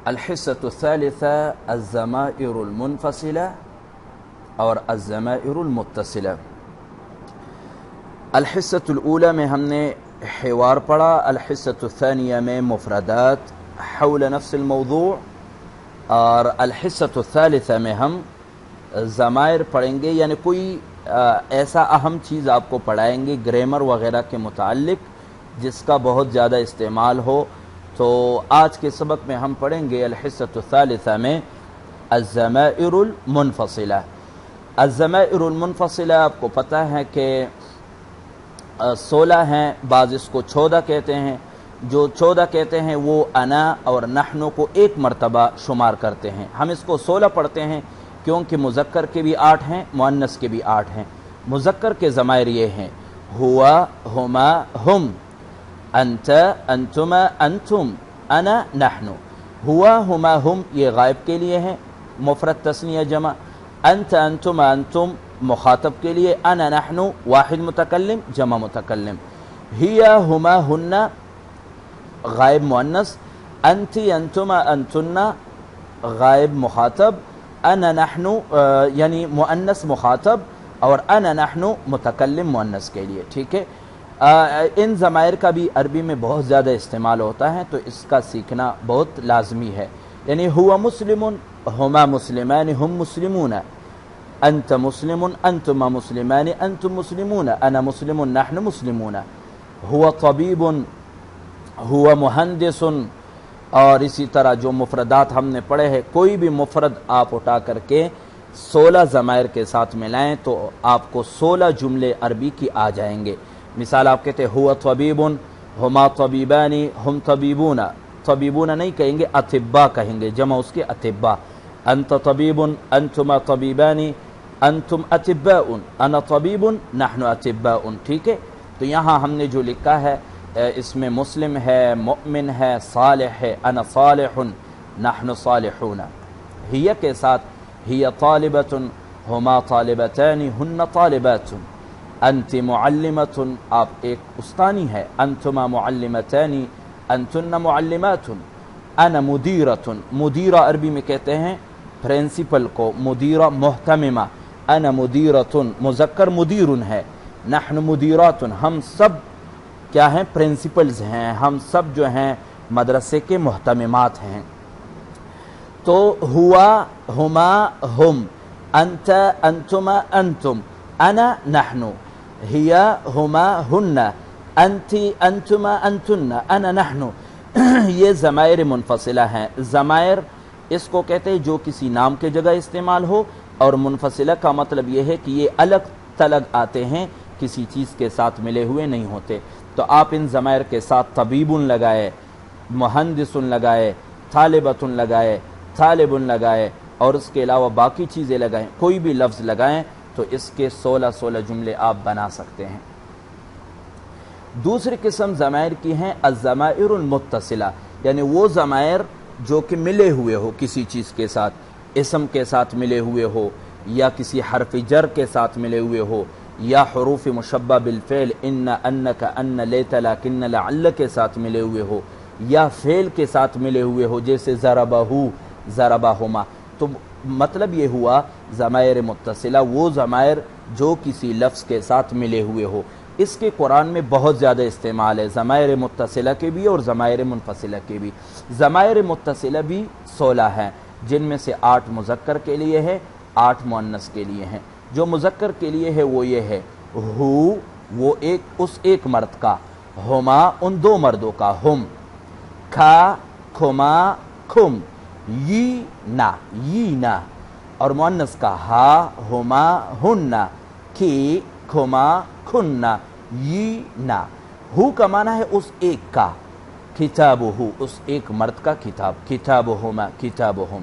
الحصۃ الثالثہ الضمائر المنفصلہ اور الضمائر المتصلہ۔ الحصۃ الاولی میں ہم نے حوار پڑھا، الحصۃ الثانیہ میں مفردات حول نفس الموضوع، اور الحصۃ الثالثہ میں ہم ضمائر پڑھیں گے، یعنی کوئی ایسا اہم چیز آپ کو پڑھائیں گے گرامر وغیرہ کے متعلق جس کا بہت زیادہ استعمال ہو۔ تو آج کے سبق میں ہم پڑھیں گے الحصۃ الثالثہ میں الضمائر المنفصلہ۔ الضمائر المنفصلہ آپ کو پتہ ہے کہ 16 ہیں، بعض اس کو 14 کہتے ہیں۔ جو 14 کہتے ہیں وہ انا اور نحن کو ایک مرتبہ شمار کرتے ہیں، ہم اس کو 16 پڑھتے ہیں کیونکہ مذکر کے بھی 8 ہیں، مؤنث کے بھی 8 ہیں۔ مذکر کے ضمائر یہ ہیں ہوا، ہما، ہم، انت، انتما، انتم، انا، نحن۔ ہوا، ہما، ہم یہ غائب کے لیے ہیں، مفرد تثنیہ جمع۔ انت، انتما، انتم مخاطب کے لیے، انا، نحن واحد متکلم جمع متکلم۔ ہیا، ہما، ہن غائب مؤنث، انتی، انتما، انتن غائب مخاطب، انا، نحن یعنی مؤنث مخاطب، اور انا، نحن متکلم مؤنث کے لیے، ٹھیک ہے۔ ان ضمائر کا بھی عربی میں بہت زیادہ استعمال ہوتا ہے، تو اس کا سیکھنا بہت لازمی ہے۔ یعنی ہوا مسلم، ہما مسلمان، ہم مسلمون، انت مسلم، انتما مسلمان، انتم مسلمون، انا مسلم، نحن مسلمون۔ ہوا طبیب، ہوا مہندس، اور اسی طرح جو مفردات ہم نے پڑھے ہیں، کوئی بھی مفرد آپ اٹھا کر کے 16 ضمائر کے ساتھ ملائیں تو آپ کو 16 جملے عربی کی آ جائیں گے۔ مثال آپ کہتے ہیں ہوا طبیب، ہما طبیبانی، ہم طبیبون، طبیبون نہیں کہیں گے، اطباء کہیں گے، جمع اس کے اطباء۔ انت طبیب، انتما طبیبانی، انتم اطباء، انا طبیب، نحن اطباء، ٹھیک ہے۔ تو یہاں ہم نے جو لکھا ہے اس میں مسلم ہے، مؤمن ہے، صالح ہے، انا صالح، نحن صالحون۔ ہی کے ساتھ ہی طالبۃ، ہما طالبتان، ہن طالبات۔ انت معلمۃ، آپ ایک استانی ہے، انتما معلمتان، انتن معلمات۔ انا مدیرۃ، مدیرہ عربی میں کہتے ہیں پرنسپل کو، مدیرہ محتممہ۔ انا مدیرۃ مذکر مدیر ہے، نحن مدیرات ہم سب کیا ہیں، پرنسپلز ہیں، ہم سب جو ہیں مدرسے کے محتممات ہیں۔ تو ہوا، ہما، ہم، انت، انتما، انتم، انا، نحن، ہیا، ہما، ہن، انتی، انتما، انتن، انا، نحن۔ یہ ضمائر منفصلہ ہیں۔ ضمائر اس کو کہتے ہیں جو کسی نام کے جگہ استعمال ہو، اور منفصلہ کا مطلب یہ ہے کہ یہ الگ تلگ آتے ہیں، کسی چیز کے ساتھ ملے ہوئے نہیں ہوتے۔ تو آپ ان ضمائر کے ساتھ طبیب لگائے، مہندس لگائے، طالبۃ لگائے، طالب لگائے، اور اس کے علاوہ باقی چیزیں لگائیں، کوئی بھی لفظ لگائیں تو اس کے 16 جملے آپ بنا سکتے ہیں۔ دوسری قسم ضمائر کی ہیں الضمائر المتصلہ، یعنی وہ ضمائر جو کہ ملے ہوئے ہو کسی چیز کے ساتھ، اسم کے ساتھ ملے ہوئے ہو، یا کسی حرف جر کے ساتھ ملے ہوئے ہو، یا حروف مشبہ بالفعل ان، انک، ان، لیت، لکن، لعل کے ساتھ ملے ہوئے ہو، یا فعل کے ساتھ ملے ہوئے ہو جیسے ضربہ، ضربہما۔ تو مطلب یہ ہوا ضمائر متصلہ وہ ضمائر جو کسی لفظ کے ساتھ ملے ہوئے ہو۔ اس کے قرآن میں بہت زیادہ استعمال ہے، ضمائر متصلہ کے بھی اور ضمائر منفصلہ کے بھی۔ ضمائر متصلہ بھی 16 ہیں، جن میں سے 8 مذکر کے لیے ہے، 8 مؤنث کے لیے ہیں۔ جو مذکر کے لیے ہے وہ یہ ہے ہو، وہ اس ایک مرد کا، ہما ان 2 مردوں کا، ہم، کھا، کھما، کھم، یی، نا، یی، نا، اور مؤنث کا ہا، ہما، ہن، کی، کھما، کھننا، یی، نا۔ ہو کا معنی ہے اس ایک کا، کتابہ اس ایک مرد کا کتاب، کتابہما، کتابہم۔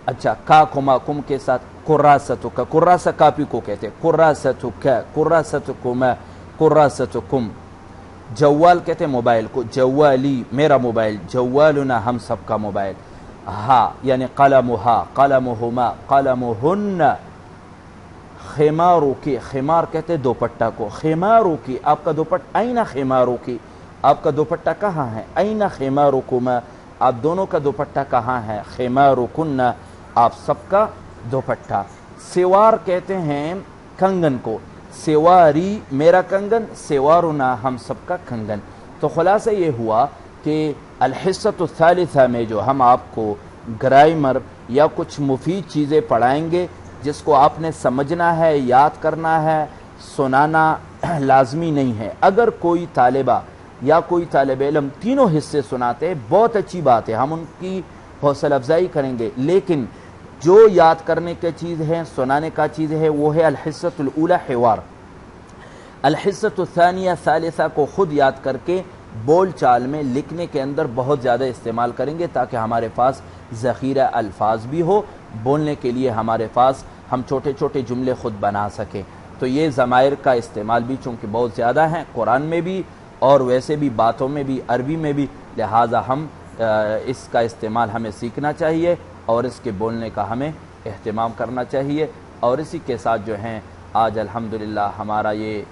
اچھا، کا، کھما، کم کے ساتھ کراستک، کراسہ کاپی کو کہتے ہیں، کراستک، کراستکما، کراستکم۔ جوال کہتے ہیں موبائل کو، جوالی میرا موبائل، جوالنا ہم سب کا موبائل۔ ہا یعنی قلمہا، قلمہما، قلمہن۔ خمارو کی، خمار کہتے ہیں دوپٹہ کو، خمارو کی آپ کا دوپٹہ، این خمارو کی آپ کا دوپٹہ کہاں ہے، این خمارکما، آپ دونوں کا دوپٹہ کہاں ہے؟ خمارکن، آپ سب کا دوپٹہ۔ سوار کہتے ہیں کنگن کو، سواری میرا کنگن، سوارنا ہم سب کا کنگن۔ تو خلاصہ یہ ہوا کہ الحصۃ الثالثہ میں جو ہم آپ کو گرامر یا کچھ مفید چیزیں پڑھائیں گے جس کو آپ نے سمجھنا ہے، یاد کرنا ہے، سنانا لازمی نہیں ہے۔ اگر کوئی طالبہ یا کوئی طالب علم تینوں حصے سناتے ہیں بہت اچھی بات ہے، ہم ان کی حوصلہ افزائی کریں گے، لیکن جو یاد کرنے کی چیز ہے، سنانے کا چیز ہے، وہ ہے الحصۃ الاولی حوار۔ الحصۃ الثانیہ ثالثہ کو خود یاد کر کے بول چال میں لکھنے کے اندر بہت زیادہ استعمال کریں گے تاکہ ہمارے پاس ذخیرہ الفاظ بھی ہو، بولنے کے لیے ہمارے پاس ہم چھوٹے چھوٹے جملے خود بنا سکیں۔ تو یہ ضمائر کا استعمال بھی چونکہ بہت زیادہ ہیں قرآن میں بھی اور ویسے بھی باتوں میں بھی، عربی میں بھی، لہٰذا ہم اس کا استعمال ہمیں سیکھنا چاہیے اور اس کے بولنے کا ہمیں اہتمام کرنا چاہیے۔ اور اسی کے ساتھ جو ہیں آج الحمدللہ ہمارا یہ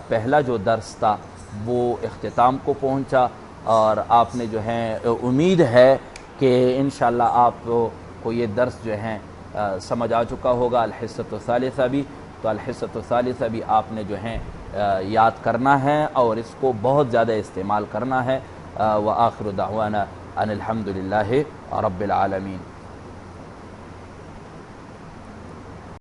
پہلا جو درس تھا وہ اختتام کو پہنچا، اور آپ نے جو ہے امید ہے کہ انشاءاللہ آپ کو یہ درس جو ہیں سمجھ آ چکا ہوگا۔ الحصۃ الثالثہ بھی، تو الحصۃ الثالثہ بھی آپ نے جو ہیں یاد کرنا ہے اور اس کو بہت زیادہ استعمال کرنا ہے۔ وآخر دعوانا ان الحمدللہ رب العالمین۔